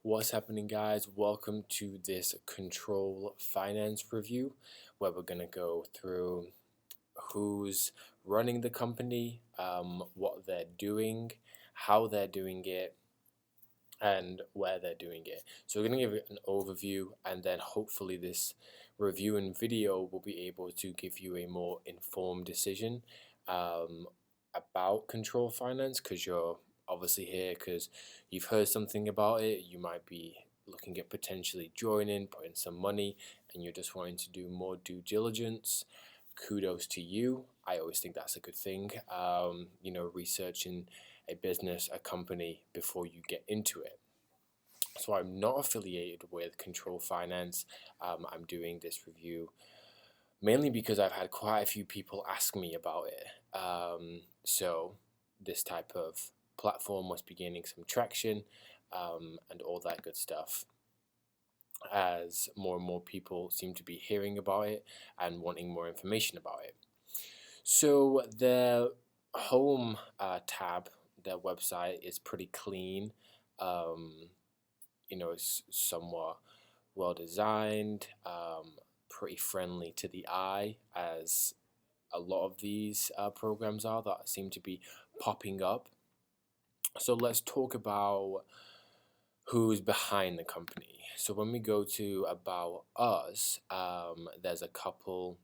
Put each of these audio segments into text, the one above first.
What's happening, guys? Welcome to this control finance review where we're going to go through who's running the company, what they're doing, how they're doing it, and where they're doing it. So we're going to give it an overview, and then hopefully this review and video will be able to give you a more informed decision about control finance, because you're obviously here because you've heard something about it. You might be looking at potentially joining, putting some money, and you're just wanting to do more due diligence. Kudos to you. I always think that's a good thing. Researching a business, a company before you get into it. So I'm not affiliated with Control Finance. I'm doing this review mainly because I've had quite a few people ask me about it. So this type of platform must be gaining some traction and all that good stuff, as more and more people seem to be hearing about it and wanting more information about it. So their home tab, their website is pretty clean. It's somewhat well designed, pretty friendly to the eye, as a lot of these programs are that seem to be popping up. So let's talk about who's behind the company. So when we go to About Us, there's a couple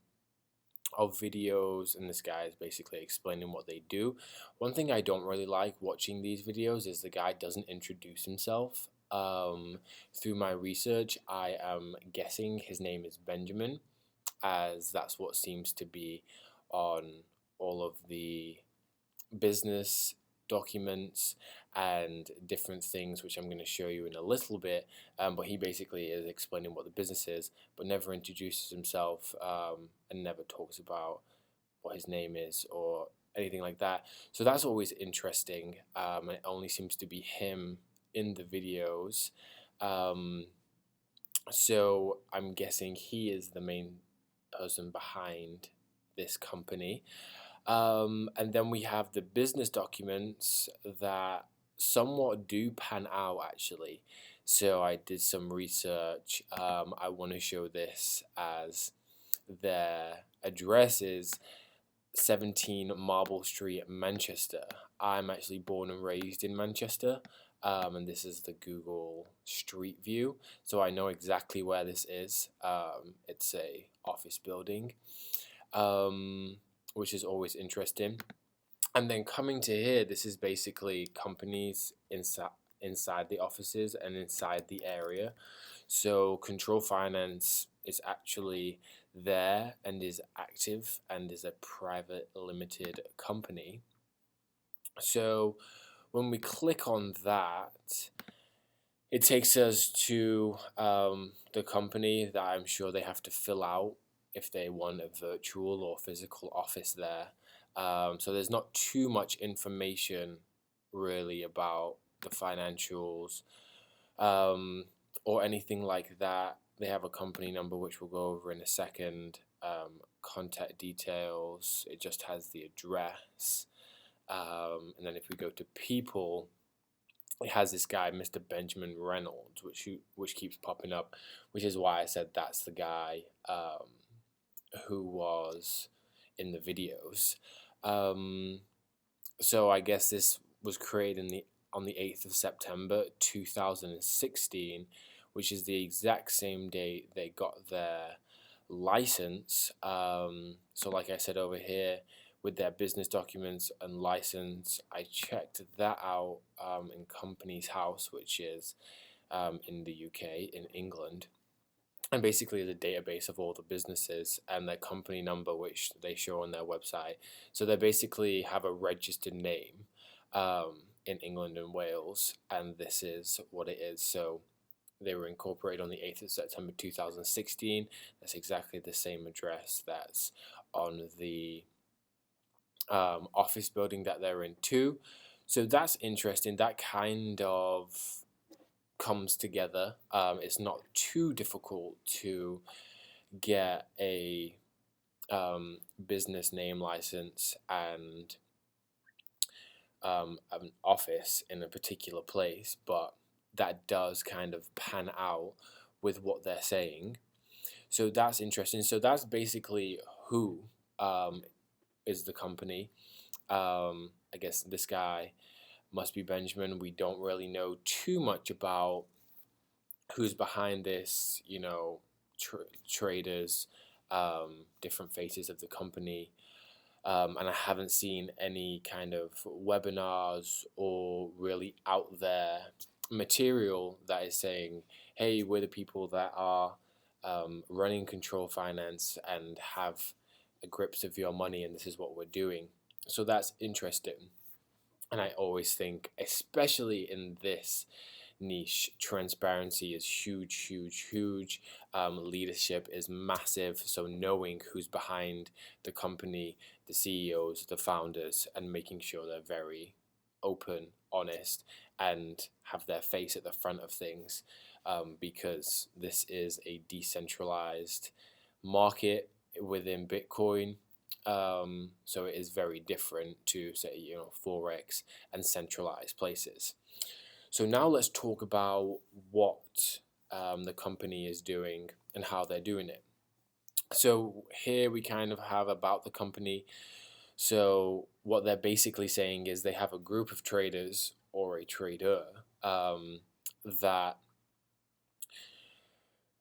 of videos, and this guy is basically explaining what they do. One thing I don't really like watching these videos is the guy doesn't introduce himself. Through my research, I am guessing his name is Benjamin, as that's what seems to be on all of the business documents and different things, which I'm going to show you in a little bit. But he basically is explaining what the business is, but never introduces himself and never talks about what his name is or anything like that. So that's always interesting. And it only seems to be him in the videos. So I'm guessing he is the main person behind this company. And then we have the business documents that somewhat do pan out, actually. So I did some research. I want to show this as their address is 17 Marble Street, Manchester. I'm actually born and raised in Manchester. And this is the Google Street View, so I know exactly where this is. It's a office building, which is always interesting. And then coming to here, this is basically companies inside the offices and inside the area. So Control Finance is actually there and is active and is a private limited company. So when we click on that, it takes us to the company that I'm sure they have to fill out if they want a virtual or physical office there. So there's not too much information really about the financials or anything like that. They have a company number, which we'll go over in a second. Contact details. It just has the address. And then if we go to people, it has this guy, Mr. Benjamin Reynolds, which keeps popping up, which is why I said that's the guy who was in the videos. So I guess this was created on the 8th of September 2016, which is the exact same date they got their license. So like I said over here, with their business documents and license, I checked that out in Companies House, which is in the UK, in England. And basically is a database of all the businesses and their company number, which they show on their website. So they basically have a registered name in England and Wales, and this is what it is. So they were incorporated on the 8th of September 2016. That's exactly the same address that's on the office building that they're in too. So that's interesting. That kind of comes together. It's not too difficult to get a business name license and an office in a particular place, but that does kind of pan out with what they're saying. So that's interesting. So that's basically who is the company. I guess this guy must be Benjamin. We don't really know too much about who's behind this, traders, different faces of the company. And I haven't seen any kind of webinars or really out there material that is saying, hey, we're the people that are running control finance and have a grips of your money, and this is what we're doing. So that's interesting. And I always think, especially in this niche, transparency is huge, huge, huge. Leadership is massive. So knowing who's behind the company, the CEOs, the founders, and making sure they're very open, honest, and have their face at the front of things, because this is a decentralized market within Bitcoin. So it is very different to, say, Forex and centralized places. So now let's talk about what the company is doing and how they're doing it. So here we kind of have about the company. So what they're basically saying is they have a group of traders or a trader that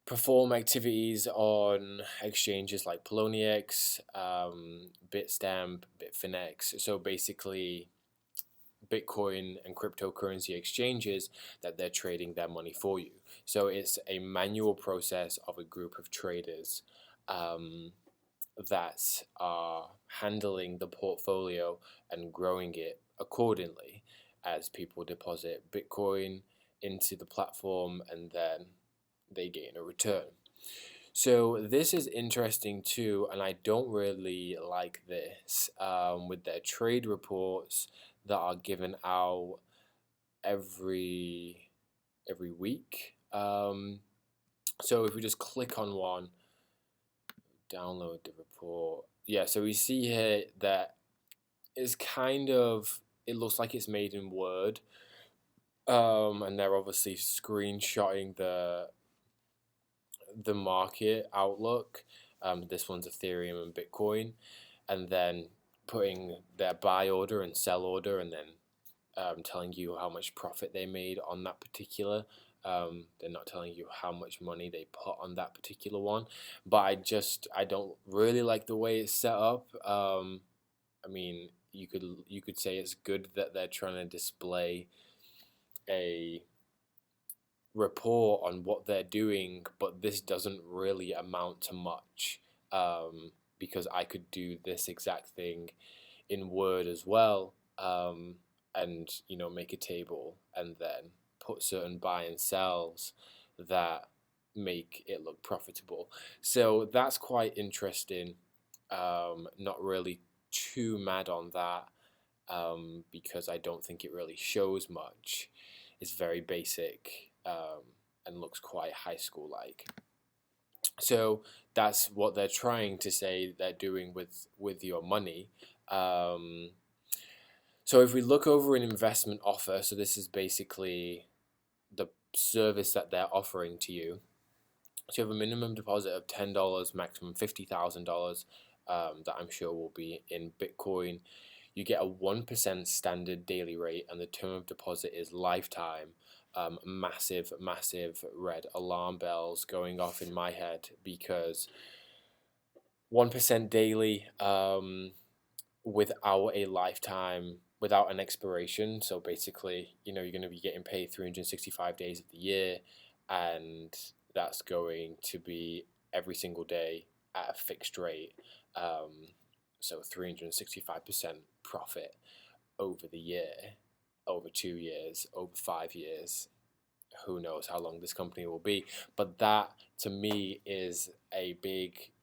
perform activities on exchanges like Poloniex, Bitstamp, Bitfinex. So basically Bitcoin and cryptocurrency exchanges that they're trading their money for you. So it's a manual process of a group of traders that are handling the portfolio and growing it accordingly as people deposit Bitcoin into the platform and then they gain a return. So this is interesting too, and I don't really like this with their trade reports that are given out every week. So if we just click on one, download the report. Yeah, so we see here that it's kind of, it looks like it's made in Word, and they're obviously screenshotting the market outlook. This one's Ethereum and Bitcoin, and then putting their buy order and sell order, and then telling you how much profit they made on that particular. They're not telling you how much money they put on that particular one, but I don't really like the way it's set up. I mean, you could say it's good that they're trying to display a report on what they're doing, but this doesn't really amount to much, because I could do this exact thing in Word as well, and make a table and then put certain buy and sells that make it look profitable. So that's quite interesting. Not really too mad on that, because I don't think it really shows much. It's very basic, and looks quite high school like. So that's what they're trying to say they're doing with your money. So if we look over an investment offer, so this is basically the service that they're offering to you. So you have a minimum deposit of $10, maximum $50,000, that I'm sure will be in Bitcoin. You get a 1% standard daily rate, and the term of deposit is lifetime. Massive red alarm bells going off in my head, because 1% daily, without a lifetime, without an expiration. So basically, you're going to be getting paid 365 days of the year, and that's going to be every single day at a fixed rate. So 365% profit over the year, over 2 years, over 5 years. Who knows how long this company will be? But that, to me, is a big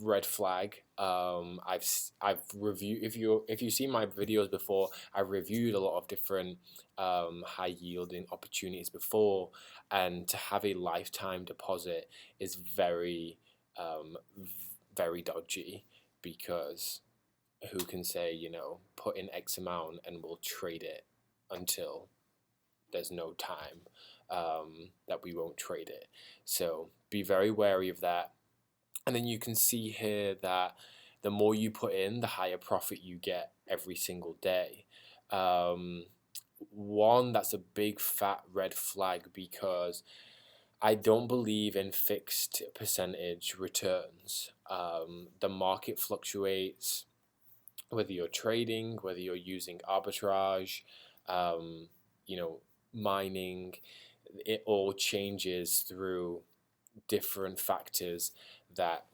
red flag. I've reviewed, if you see my videos before, I've reviewed a lot of different high yielding opportunities before, and to have a lifetime deposit is very very dodgy, because who can say, put in X amount and we'll trade it until there's no time that we won't trade it. So be very wary of that. And then you can see here that the more you put in, the higher profit you get every single day. Um, One, that's a big fat red flag because I don't believe in fixed percentage returns. The market fluctuates, whether you're trading, whether you're using arbitrage, um, you know, mining, it all changes through different factors that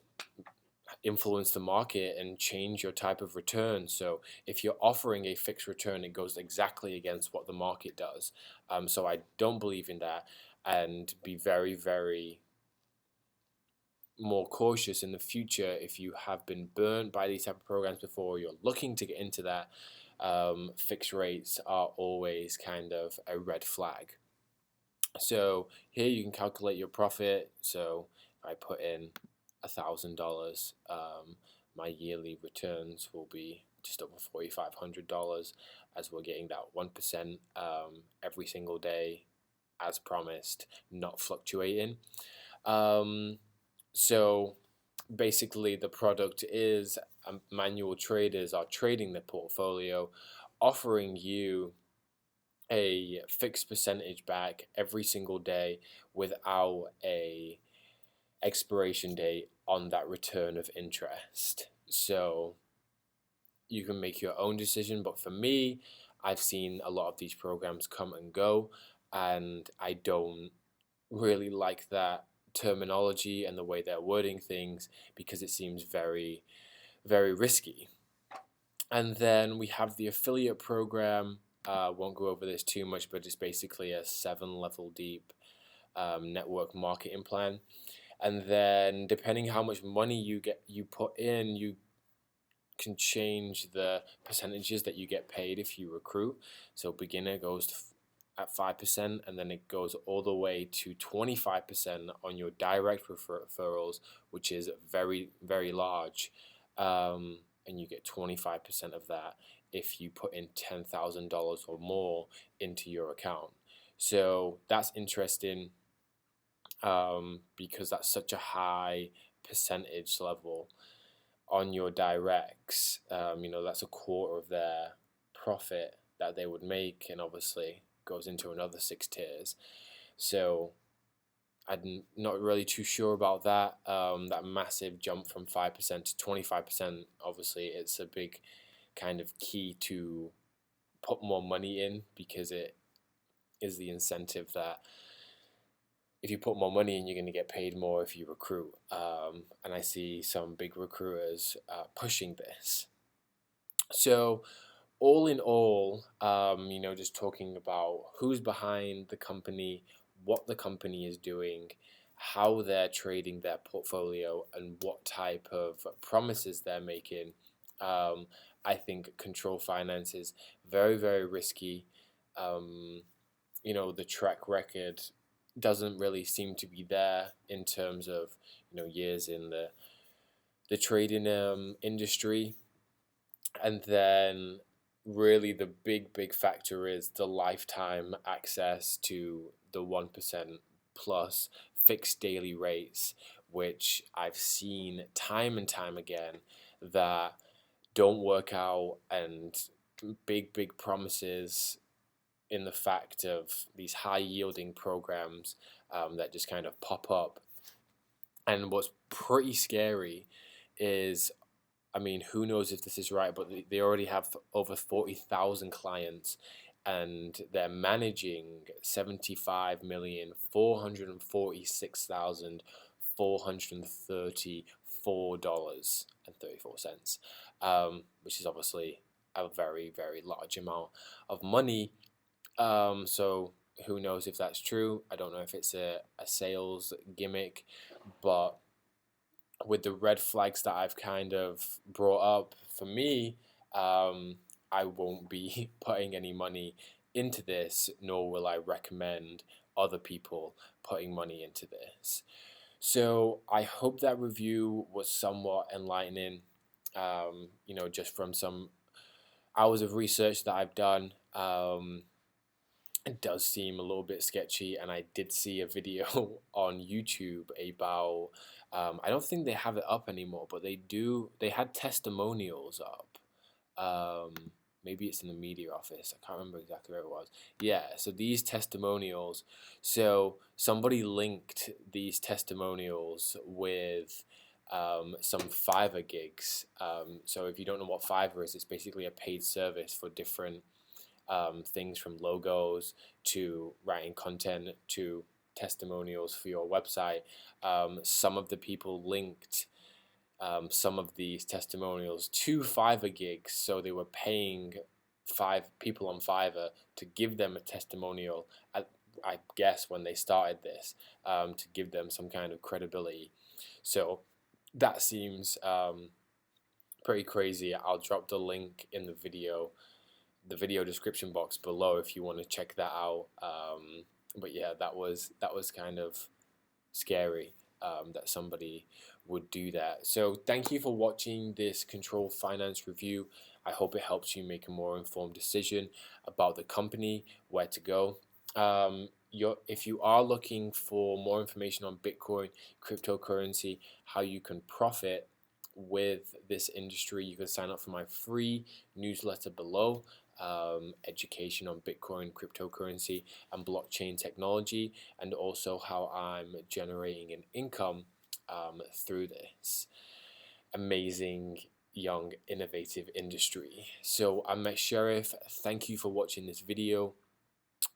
influence the market and change your type of return. So if you're offering a fixed return, it goes exactly against what the market does. So I don't believe in that, and be very, very more cautious in the future if you have been burnt by these type of programs before, you're looking to get into that. Fixed rates are always kind of a red flag. So here you can calculate your profit. So if I put in $1,000, my yearly returns will be just over $4,500, as we're getting that 1% every single day, as promised, not fluctuating. So basically, the product is manual traders are trading the portfolio, offering you a fixed percentage back every single day without a expiration date on that return of interest. So you can make your own decision, but for me, I've seen a lot of these programs come and go, and I don't really like that terminology and the way they're wording things because it seems very, very risky. And then we have the affiliate program. Won't go over this too much, but it's basically a 7-level deep network marketing plan. And then depending how much money you put in, you can change the percentages that you get paid if you recruit. So beginner goes at 5%, and then it goes all the way to 25% on your direct referrals, which is very, very large. And you get 25% of that if you put in $10,000 or more into your account. So that's interesting, because that's such a high percentage level on your directs. That's a quarter of their profit that they would make, and obviously goes into another 6 tiers. So I'm not really too sure about that. That massive jump from 5% to 25%. Obviously, it's a big kind of key to put more money in, because it is the incentive that if you put more money in, you're going to get paid more if you recruit. And I see some big recruiters pushing this. So all in all, just talking about who's behind the company, what the company is doing, how they're trading their portfolio, and what type of promises they're making. I think control finance is very, very risky. The track record doesn't really seem to be there in terms of years in the trading industry. And then really the big factor is the lifetime access to the 1% plus fixed daily rates, which I've seen time and time again that don't work out, and big promises in the fact of these high yielding programs that just kind of pop up. And what's pretty scary is, who knows if this is right, but they already have over 40,000 clients, and they're managing $75,434,434.34, which is obviously a very, very large amount of money. So who knows if that's true? I don't know if it's a sales gimmick, but with the red flags that I've kind of brought up, for me, I won't be putting any money into this, nor will I recommend other people putting money into this. So I hope that review was somewhat enlightening, just from some hours of research that I've done. it does seem a little bit sketchy. And I did see a video on YouTube about, I don't think they have it up anymore, but they had testimonials up. Maybe it's in the media office. I can't remember exactly where it was. Yeah, so these testimonials, so somebody linked these testimonials with some Fiverr gigs. So if you don't know what Fiverr is, it's basically a paid service for different things, from logos to writing content to testimonials for your website. Some of the people linked some of these testimonials to Fiverr gigs, so they were paying five people on Fiverr to give them a testimonial. I guess when they started this, to give them some kind of credibility. So that seems pretty crazy. I'll drop the link in the video description box below if you want to check that out. But yeah, that was kind of scary, that somebody would do that. So thank you for watching this control finance review. I hope it helps you make a more informed decision about the company, where to go. If you are looking for more information on Bitcoin, cryptocurrency, how you can profit with this industry, you can sign up for my free newsletter below. Education on Bitcoin, cryptocurrency, and blockchain technology, and also how I'm generating an income through this amazing, young, innovative industry. So I'm Matt Sheriff. Thank you for watching this video.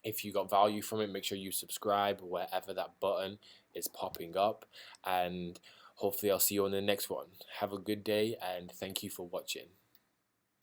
If you got value from it, make sure you subscribe wherever that button is popping up, and hopefully I'll see you on the next one. Have a good day, and thank you for watching.